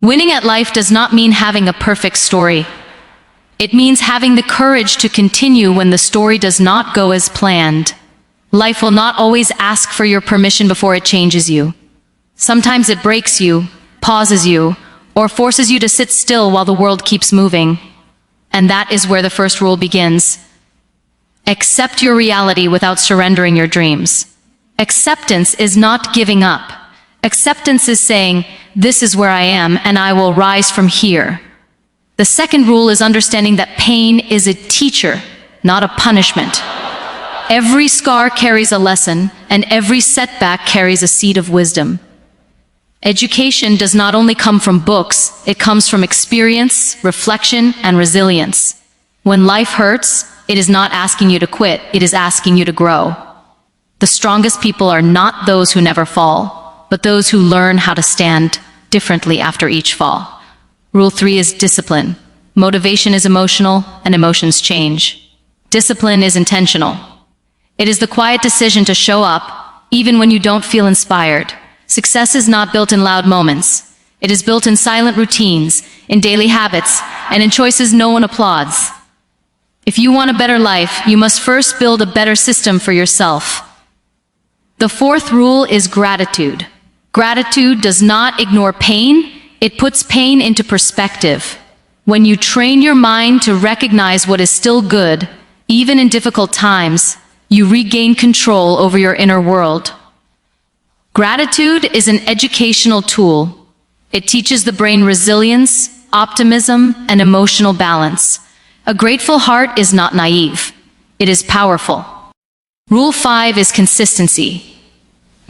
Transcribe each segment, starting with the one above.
Winning at life does not mean having a perfect story. It means having the courage to continue when the story does not go as planned. Life will not always ask for your permission before it changes you. Sometimes it breaks you, pauses you, or forces you to sit still while the world keeps moving. And that is where the first rule begins. Accept your reality without surrendering your dreams. Acceptance is not giving up. Acceptance is saying, this is where I am and I will rise from here. The second rule is understanding that pain is a teacher, not a punishment. Every scar carries a lesson, and every setback carries a seed of wisdom. Education does not only come from books, it comes from experience, reflection, and resilience. When life hurts, it is not asking you to quit, it is asking you to grow. The strongest people are not those who never fall, but those who learn how to stand differently after each fall. Rule 3 is discipline. Motivation is emotional, and emotions change. Discipline is intentional. It is the quiet decision to show up, even when you don't feel inspired. Success is not built in loud moments. It is built in silent routines, in daily habits, and in choices no one applauds. If you want a better life, you must first build a better system for yourself. The fourth rule is gratitude. Gratitude does not ignore pain, it puts pain into perspective. When you train your mind to recognize what is still good, even in difficult times, you regain control over your inner world. Gratitude is an educational tool. It teaches the brain resilience, optimism, and emotional balance. A grateful heart is not naive. It is powerful. Rule 5 is consistency.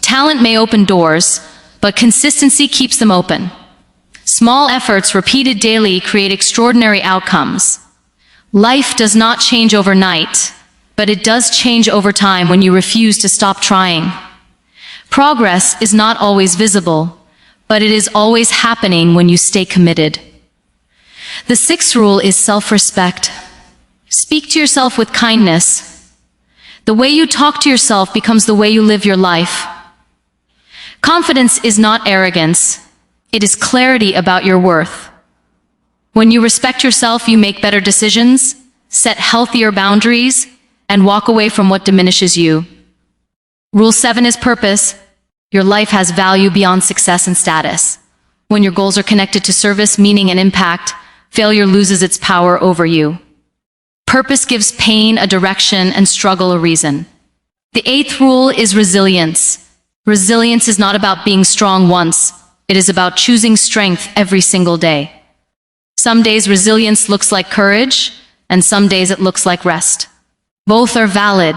Talent may open doors, but consistency keeps them open. Small efforts repeated daily create extraordinary outcomes. Life does not change overnight, but it does change over time when you refuse to stop trying. Progress is not always visible, but it is always happening when you stay committed. The sixth rule is self-respect. Speak to yourself with kindness. The way you talk to yourself becomes the way you live your life. Confidence is not arrogance. It is clarity about your worth. When you respect yourself, you make better decisions, set healthier boundaries, and walk away from what diminishes you. Rule 7 is purpose. Your life has value beyond success and status. When your goals are connected to service, meaning, and impact, failure loses its power over you. Purpose gives pain a direction and struggle a reason. The eighth rule is resilience. Resilience is not about being strong once. It is about choosing strength every single day. Some days resilience looks like courage, and some days it looks like rest. Both are valid.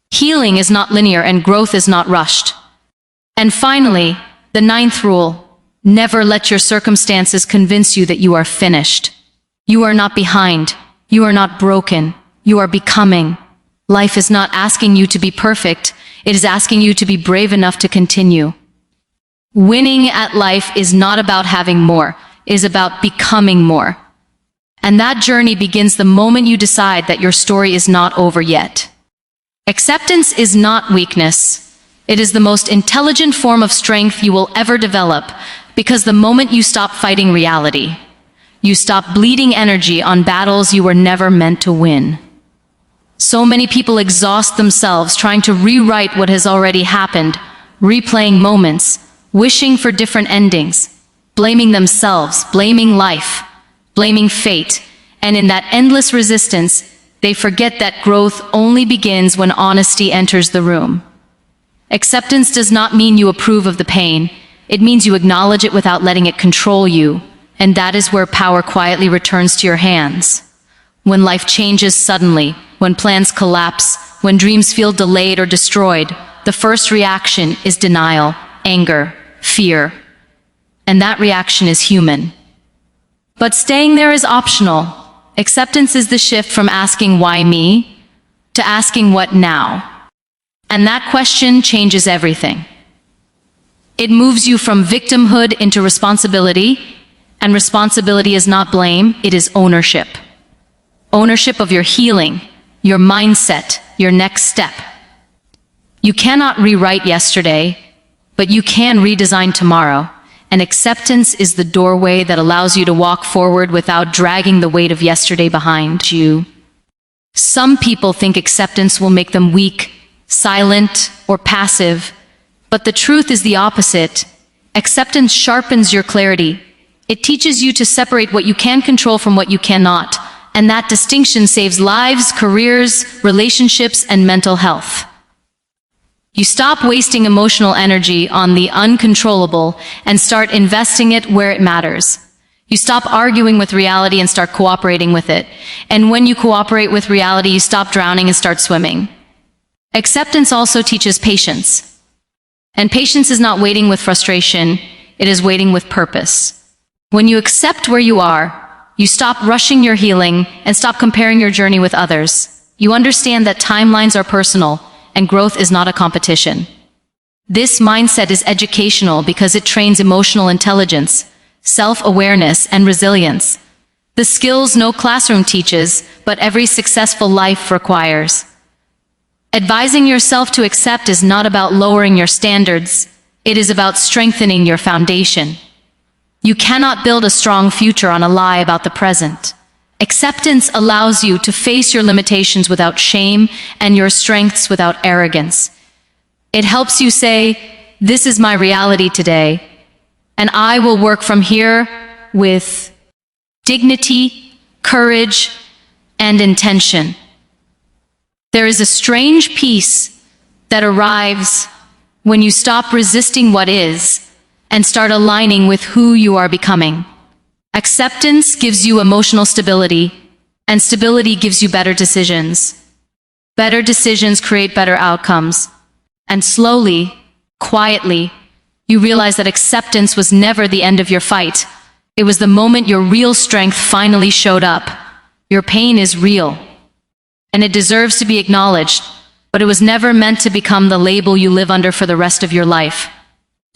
Healing is not linear and growth is not rushed. And finally, the ninth rule: never let your circumstances convince you that you are finished. You are not behind. You are not broken. You are becoming. Life is not asking you to be perfect. It is asking you to be brave enough to continue. Winning at life is not about having more. It is about becoming more. And that journey begins the moment you decide that your story is not over yet. Acceptance is not weakness. It is the most intelligent form of strength you will ever develop, because the moment you stop fighting reality, you stop bleeding energy on battles you were never meant to win. So many people exhaust themselves trying to rewrite what has already happened, replaying moments, wishing for different endings, blaming themselves, blaming life, blaming fate, and in that endless resistance, they forget that growth only begins when honesty enters the room. Acceptance does not mean you approve of the pain. It means you acknowledge it without letting it control you, and that is where power quietly returns to your hands. When life changes suddenly, when plans collapse, when dreams feel delayed or destroyed, the first reaction is denial, anger, fear. And that reaction is human. But staying there is optional. Acceptance is the shift from asking why me to asking what now. And that question changes everything. It moves you from victimhood into responsibility, and responsibility is not blame, it is ownership. Ownership of your healing, your mindset, your next step. You cannot rewrite yesterday, but you can redesign tomorrow. and acceptance is the doorway that allows you to walk forward without dragging the weight of yesterday behind you. Some people think acceptance will make them weak, silent, or passive, but the truth is the opposite. Acceptance sharpens your clarity. It teaches you to separate what you can control from what you cannot, and that distinction saves lives, careers, relationships, and mental health. You stop wasting emotional energy on the uncontrollable and start investing it where it matters. You stop arguing with reality and start cooperating with it. And when you cooperate with reality, you stop drowning and start swimming. Acceptance also teaches patience. And patience is not waiting with frustration, it is waiting with purpose. When you accept where you are, you stop rushing your healing and stop comparing your journey with others. You understand that timelines are personal and growth is not a competition. This mindset is educational because it trains emotional intelligence, self-awareness, and resilience. The skills no classroom teaches, but every successful life requires. Advising yourself to accept is not about lowering your standards, it is about strengthening your foundation. You cannot build a strong future on a lie about the present. Acceptance allows you to face your limitations without shame and your strengths without arrogance. It helps you say, "This is my reality today, and I will work from here with dignity, courage, and intention." There is a strange peace that arrives when you stop resisting what is and start aligning with who you are becoming. Acceptance gives you emotional stability, and stability gives you better decisions. Better decisions create better outcomes. And slowly, quietly, you realize that acceptance was never the end of your fight. It was the moment your real strength finally showed up. Your pain is real, and it deserves to be acknowledged, but it was never meant to become the label you live under for the rest of your life.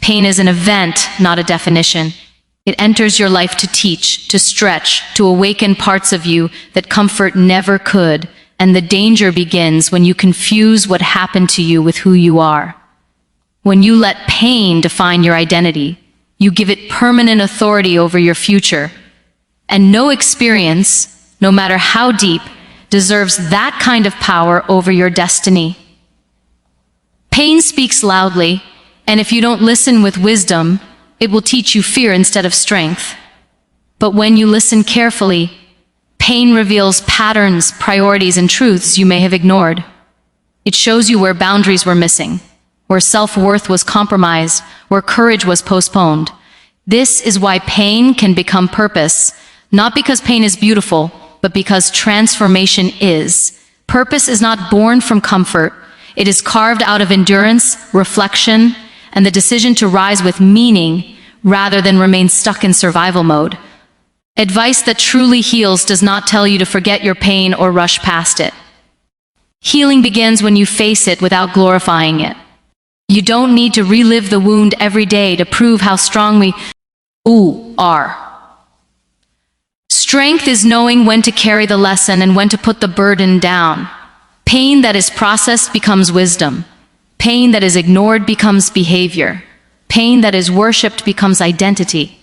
Pain is an event, not a definition. It enters your life to teach, to stretch, to awaken parts of you that comfort never could, and the danger begins when you confuse what happened to you with who you are. When you let pain define your identity, you give it permanent authority over your future. And no experience, no matter how deep, deserves that kind of power over your destiny. Pain speaks loudly, and if you don't listen with wisdom, it will teach you fear instead of strength. But when you listen carefully, pain reveals patterns, priorities, and truths you may have ignored. It shows you where boundaries were missing, where self-worth was compromised, where courage was postponed. This is why pain can become purpose, not because pain is beautiful, but because transformation is. Purpose is not born from comfort. It is carved out of endurance, reflection, and the decision to rise with meaning rather than remain stuck in survival mode. Advice that truly heals does not tell you to forget your pain or rush past it. Healing begins when you face it without glorifying it. You don't need to relive the wound every day to prove how strong we are. Strength is knowing when to carry the lesson and when to put the burden down. Pain that is processed becomes wisdom. Pain that is ignored becomes behavior. Pain that is worshipped becomes identity.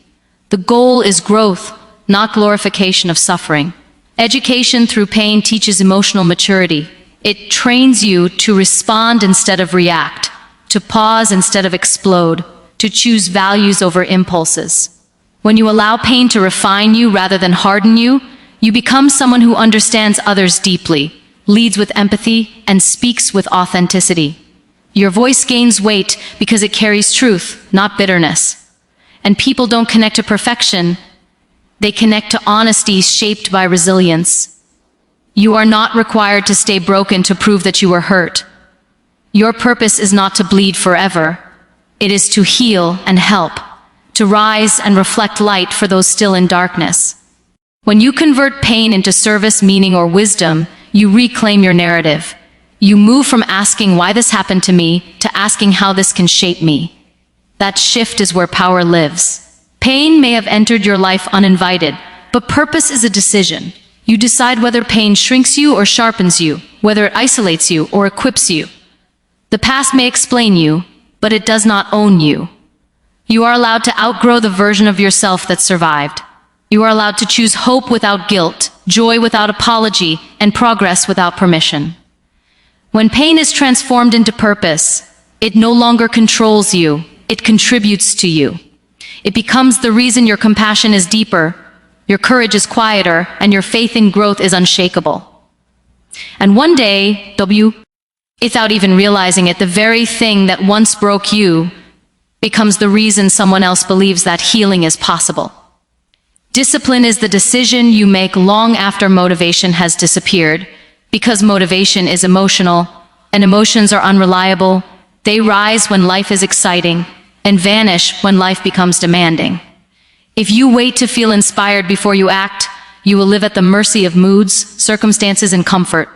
The goal is growth, not glorification of suffering. Education through pain teaches emotional maturity. It trains you to respond instead of react, to pause instead of explode, to choose values over impulses. When you allow pain to refine you rather than harden you, you become someone who understands others deeply, leads with empathy, and speaks with authenticity. Your voice gains weight because it carries truth, not bitterness. And people don't connect to perfection. They connect to honesty shaped by resilience. You are not required to stay broken to prove that you were hurt. Your purpose is not to bleed forever. It is to heal and help, to rise and reflect light for those still in darkness. When you convert pain into service, meaning, or wisdom, you reclaim your narrative. You move from asking why this happened to me to asking how this can shape me. That shift is where power lives. Pain may have entered your life uninvited, but purpose is a decision. You decide whether pain shrinks you or sharpens you, whether it isolates you or equips you. The past may explain you, but it does not own you. You are allowed to outgrow the version of yourself that survived. You are allowed to choose hope without guilt, joy without apology, and progress without permission. When pain is transformed into purpose, it no longer controls you, it contributes to you. It becomes the reason your compassion is deeper, your courage is quieter, and your faith in growth is unshakable. And one day, without even realizing it, the very thing that once broke you becomes the reason someone else believes that healing is possible. Discipline is the decision you make long after motivation has disappeared, because motivation is emotional, and emotions are unreliable. They rise when life is exciting, and vanish when life becomes demanding. If you wait to feel inspired before you act, you will live at the mercy of moods, circumstances, and comfort.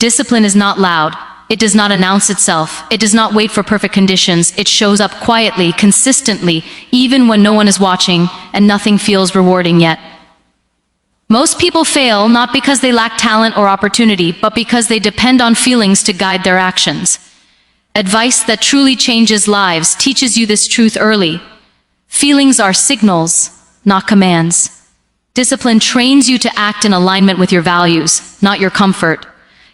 Discipline is not loud. It does not announce itself. It does not wait for perfect conditions. It shows up quietly, consistently, even when no one is watching and nothing feels rewarding yet. Most people fail not because they lack talent or opportunity, but because they depend on feelings to guide their actions. Advice that truly changes lives teaches you this truth early. Feelings are signals, not commands. Discipline trains you to act in alignment with your values, not your comfort.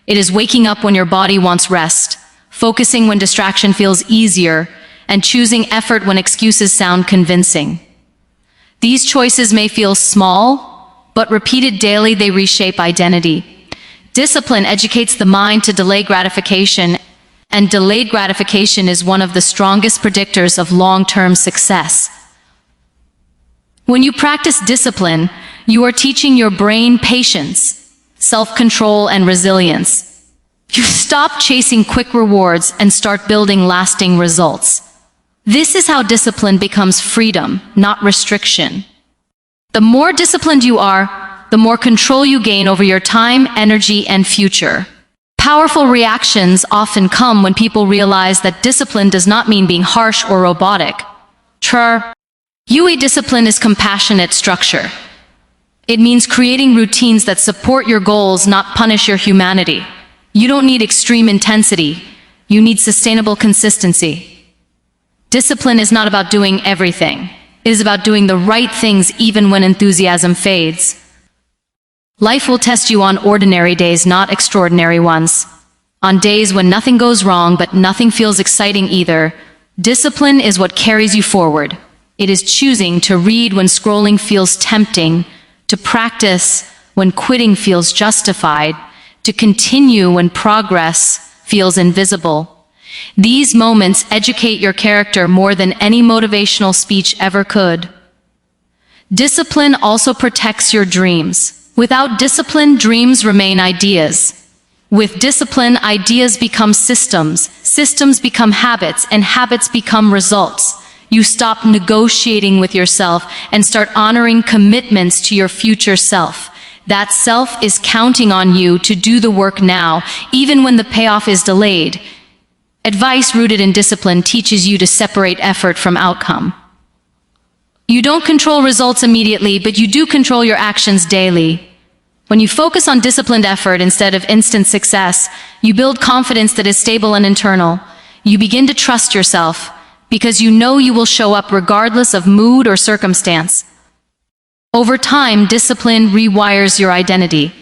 It is waking up when your body wants rest, focusing when distraction feels easier, and choosing effort when excuses sound convincing. These choices may feel small, but repeated daily they reshape identity. Discipline educates the mind to delay gratification, and delayed gratification is one of the strongest predictors of long-term success. When you practice discipline, you are teaching your brain patience, self-control, and resilience. You stop chasing quick rewards and start building lasting results. This is how discipline becomes freedom, not restriction. The more disciplined you are, the more control you gain over your time, energy, and future. Powerful reactions often come when people realize that discipline does not mean being harsh or robotic. Discipline is compassionate structure. It means creating routines that support your goals, not punish your humanity. You don't need extreme intensity. You need sustainable consistency. Discipline is not about doing everything. It is about doing the right things even when enthusiasm fades. Life will test you on ordinary days, not extraordinary ones. On days when nothing goes wrong, but nothing feels exciting either, discipline is what carries you forward. It is choosing to read when scrolling feels tempting, to practice when quitting feels justified, to continue when progress feels invisible. These moments educate your character more than any motivational speech ever could. Discipline also protects your dreams. Without discipline, dreams remain ideas. With discipline, ideas become systems, systems become habits, and habits become results. You stop negotiating with yourself and start honoring commitments to your future self. That self is counting on you to do the work now, even when the payoff is delayed. Advice rooted in discipline teaches you to separate effort from outcome. You don't control results immediately, but you do control your actions daily. When you focus on disciplined effort instead of instant success, you build confidence that is stable and internal. You begin to trust yourself, because you know you will show up regardless of mood or circumstance. Over time, discipline rewires your identity.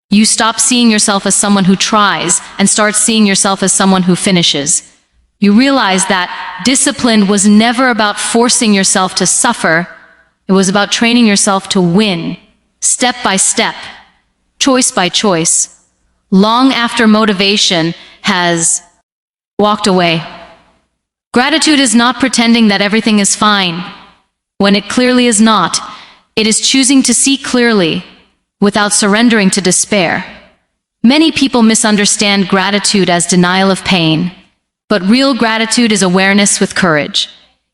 You stop seeing yourself as someone who tries and start seeing yourself as someone who finishes. You realize that discipline was never about forcing yourself to suffer. It was about training yourself to win, step by step, choice by choice, long after motivation has walked away. Gratitude is not pretending that everything is fine, when it clearly is not. It is choosing to see clearly, without surrendering to despair. Many people misunderstand gratitude as denial of pain, but real gratitude is awareness with courage.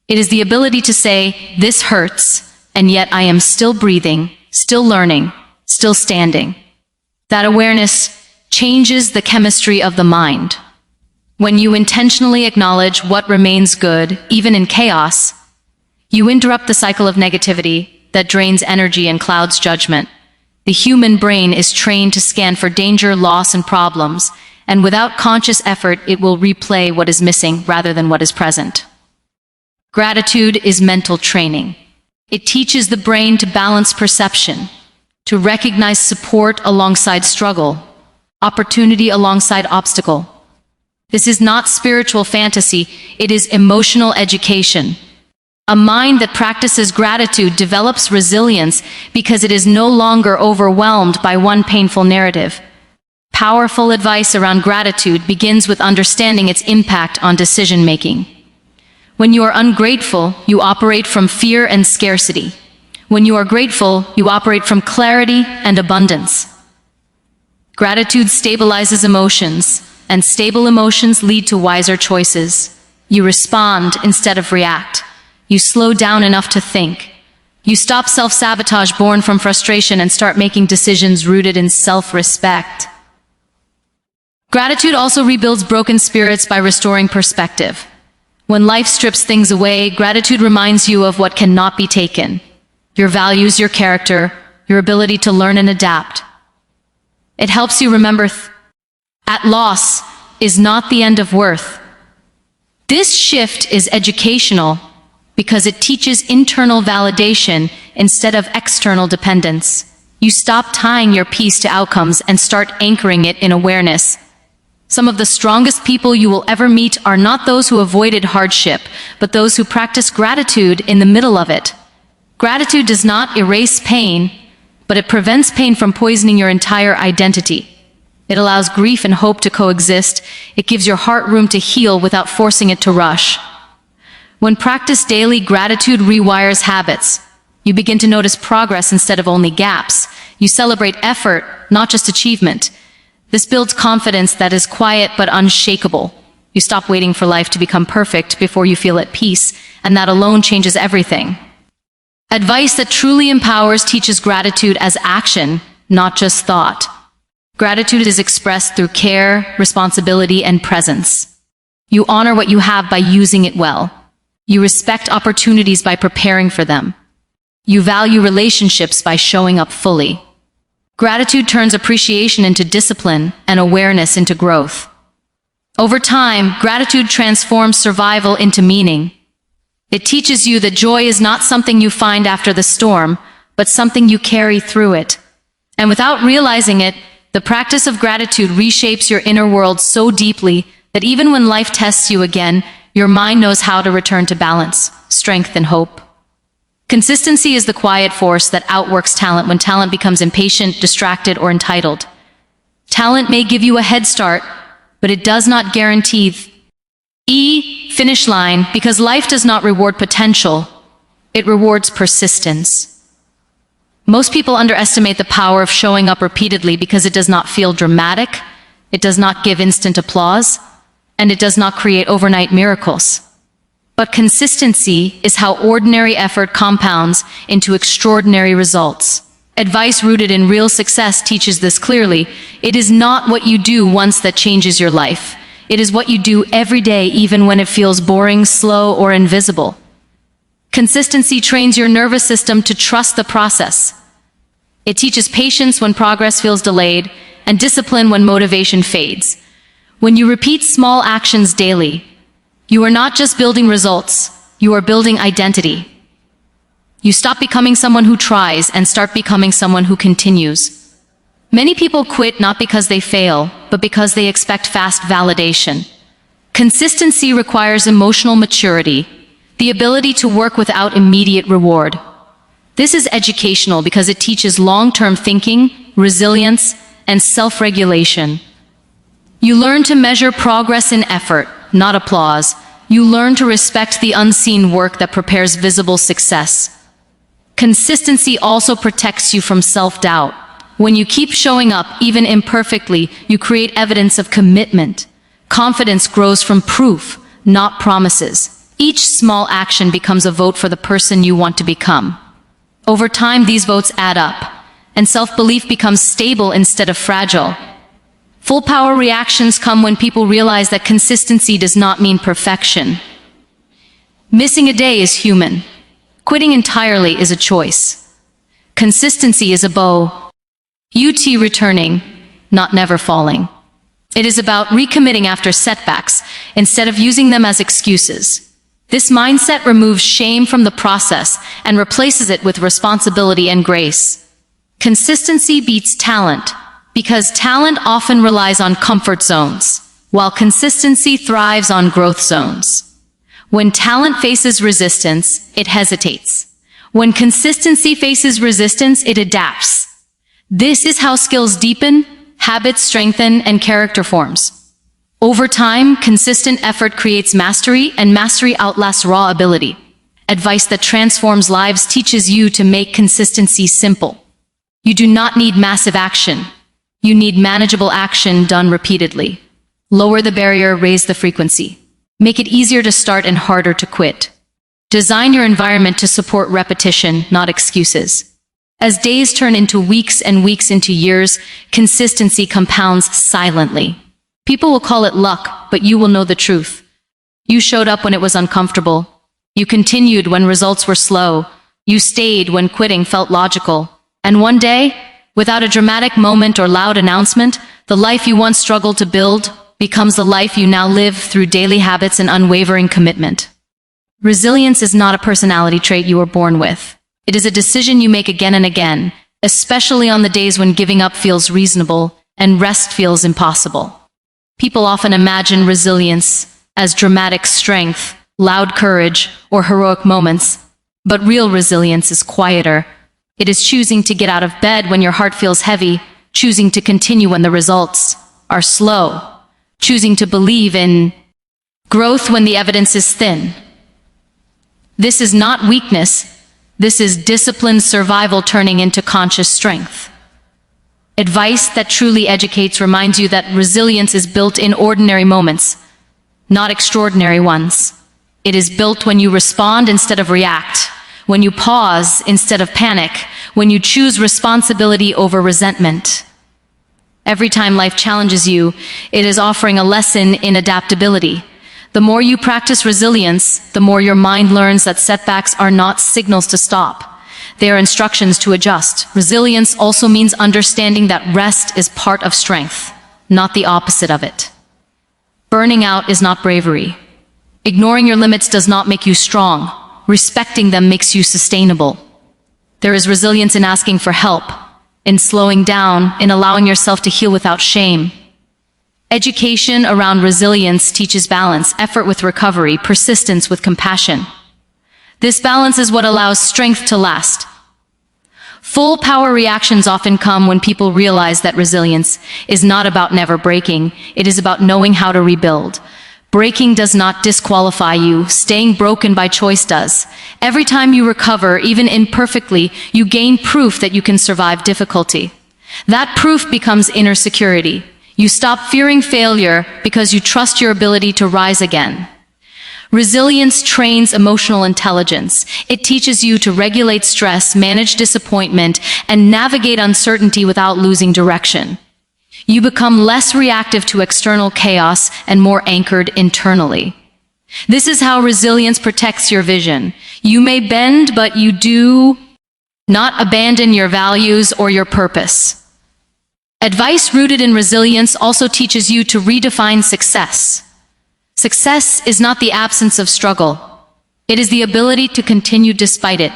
It is the ability to say, this hurts, and yet I am still breathing, still learning, still standing. That awareness changes the chemistry of the mind. When you intentionally acknowledge what remains good, even in chaos, you interrupt the cycle of negativity that drains energy and clouds judgment. The human brain is trained to scan for danger, loss, and problems, and without conscious effort, it will replay what is missing rather than what is present. Gratitude is mental training. It teaches the brain to balance perception, to recognize support alongside struggle, opportunity alongside obstacle. This is not spiritual fantasy, it is emotional education. A mind that practices gratitude develops resilience because it is no longer overwhelmed by one painful narrative. Powerful advice around gratitude begins with understanding its impact on decision-making. When you are ungrateful, you operate from fear and scarcity. When you are grateful, you operate from clarity and abundance. Gratitude stabilizes emotions, and stable emotions lead to wiser choices. You respond instead of react. You slow down enough to think. You stop self-sabotage born from frustration and start making decisions rooted in self-respect. Gratitude also rebuilds broken spirits by restoring perspective. When life strips things away, gratitude reminds you of what cannot be taken. Your values, your character, your ability to learn and adapt. It helps you remember at loss is not the end of worth. This shift is educational because it teaches internal validation instead of external dependence. You stop tying your peace to outcomes and start anchoring it in awareness. Some of the strongest people you will ever meet are not those who avoided hardship, but those who practice gratitude in the middle of it. Gratitude does not erase pain, but it prevents pain from poisoning your entire identity. It allows grief and hope to coexist. It gives your heart room to heal without forcing it to rush. When practiced daily, gratitude rewires habits. You begin to notice progress instead of only gaps. You celebrate effort, not just achievement. This builds confidence that is quiet but unshakable. You stop waiting for life to become perfect before you feel at peace, and that alone changes everything. Advice that truly empowers teaches gratitude as action, not just thought. Gratitude is expressed through care, responsibility, and presence. You honor what you have by using it well. You respect opportunities by preparing for them. You value relationships by showing up fully. Gratitude turns appreciation into discipline and awareness into growth. Over time, gratitude transforms survival into meaning. It teaches you that joy is not something you find after the storm, but something you carry through it. And without realizing it, the practice of gratitude reshapes your inner world so deeply that even when life tests you again, your mind knows how to return to balance, strength, and hope. Consistency is the quiet force that outworks talent when talent becomes impatient, distracted, or entitled. Talent may give you a head start, but it does not guarantee finish line because life does not reward potential, it rewards persistence. Most people underestimate the power of showing up repeatedly because it does not feel dramatic, it does not give instant applause, and it does not create overnight miracles. But consistency is how ordinary effort compounds into extraordinary results. Advice rooted in real success teaches this clearly. It is not what you do once that changes your life. It is what you do every day, even when it feels boring, slow, or invisible. Consistency trains your nervous system to trust the process. It teaches patience when progress feels delayed, and discipline when motivation fades. When you repeat small actions daily, you are not just building results, you are building identity. You stop becoming someone who tries and start becoming someone who continues. Many people quit not because they fail, but because they expect fast validation. Consistency requires emotional maturity, the ability to work without immediate reward. This is educational because it teaches long-term thinking, resilience, and self-regulation. You learn to measure progress in effort, not applause. You learn to respect the unseen work that prepares visible success. Consistency also protects you from self-doubt. When you keep showing up, even imperfectly, you create evidence of commitment. Confidence grows from proof, not promises. Each small action becomes a vote for the person you want to become. Over time, these votes add up, and self-belief becomes stable instead of fragile. Full power reactions come when people realize that consistency does not mean perfection. Missing a day is human. Quitting entirely is a choice. Consistency is a bow. Returning, not never falling. It is about recommitting after setbacks instead of using them as excuses. This mindset removes shame from the process and replaces it with responsibility and grace. Consistency beats talent, because talent often relies on comfort zones, while consistency thrives on growth zones. When talent faces resistance, it hesitates. When consistency faces resistance, it adapts. This is how skills deepen, habits strengthen, and character forms. Over time, consistent effort creates mastery, and mastery outlasts raw ability. Advice that transforms lives teaches you to make consistency simple. You do not need massive action. You need manageable action done repeatedly. Lower the barrier, raise the frequency. Make it easier to start and harder to quit. Design your environment to support repetition, not excuses. As days turn into weeks and weeks into years, consistency compounds silently. People will call it luck, but you will know the truth. You showed up when it was uncomfortable. You continued when results were slow. You stayed when quitting felt logical. And one day, without a dramatic moment or loud announcement, the life you once struggled to build becomes the life you now live through daily habits and unwavering commitment. Resilience is not a personality trait you were born with. It is a decision you make again and again, especially on the days when giving up feels reasonable and rest feels impossible. People often imagine resilience as dramatic strength, loud courage, or heroic moments. But real resilience is quieter. It is choosing to get out of bed when your heart feels heavy, choosing to continue when the results are slow, choosing to believe in growth when the evidence is thin. This is not weakness. This is disciplined survival turning into conscious strength. Advice that truly educates reminds you that resilience is built in ordinary moments, not extraordinary ones. It is built when you respond instead of react, when you pause instead of panic, when you choose responsibility over resentment. Every time life challenges you, it is offering a lesson in adaptability. The more you practice resilience, the more your mind learns that setbacks are not signals to stop. They are instructions to adjust. Resilience also means understanding that rest is part of strength, not the opposite of it. Burning out is not bravery. Ignoring your limits does not make you strong. Respecting them makes you sustainable. There is resilience in asking for help, in slowing down, in allowing yourself to heal without shame. Education around resilience teaches balance, effort with recovery, persistence with compassion. This balance is what allows strength to last. Full power reactions often come when people realize that resilience is not about never breaking. It is about knowing how to rebuild. Breaking does not disqualify you. Staying broken by choice does. Every time you recover, even imperfectly, you gain proof that you can survive difficulty. That proof becomes inner security. You stop fearing failure because you trust your ability to rise again. Resilience trains emotional intelligence. It teaches you to regulate stress, manage disappointment, and navigate uncertainty without losing direction. You become less reactive to external chaos and more anchored internally. This is how resilience protects your vision. You may bend, but you do not abandon your values or your purpose. Advice rooted in resilience also teaches you to redefine success. Success is not the absence of struggle. It is the ability to continue despite it.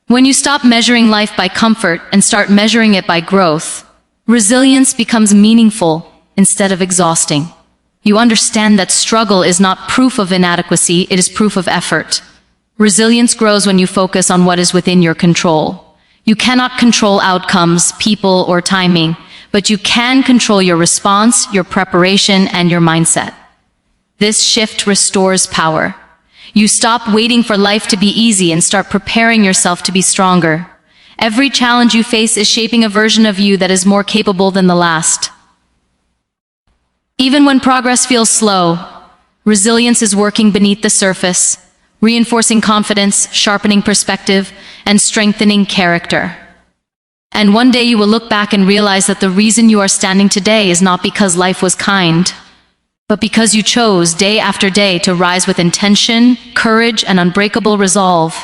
When you stop measuring life by comfort and start measuring it by growth, resilience becomes meaningful instead of exhausting. You understand that struggle is not proof of inadequacy, it is proof of effort. Resilience grows when you focus on what is within your control. You cannot control outcomes, people, or timing, but you can control your response, your preparation, and your mindset. This shift restores power. You stop waiting for life to be easy and start preparing yourself to be stronger. Every challenge you face is shaping a version of you that is more capable than the last. Even when progress feels slow, resilience is working beneath the surface, reinforcing confidence, sharpening perspective, and strengthening character. And one day you will look back and realize that the reason you are standing today is not because life was kind, but because you chose day after day to rise with intention, courage, and unbreakable resolve.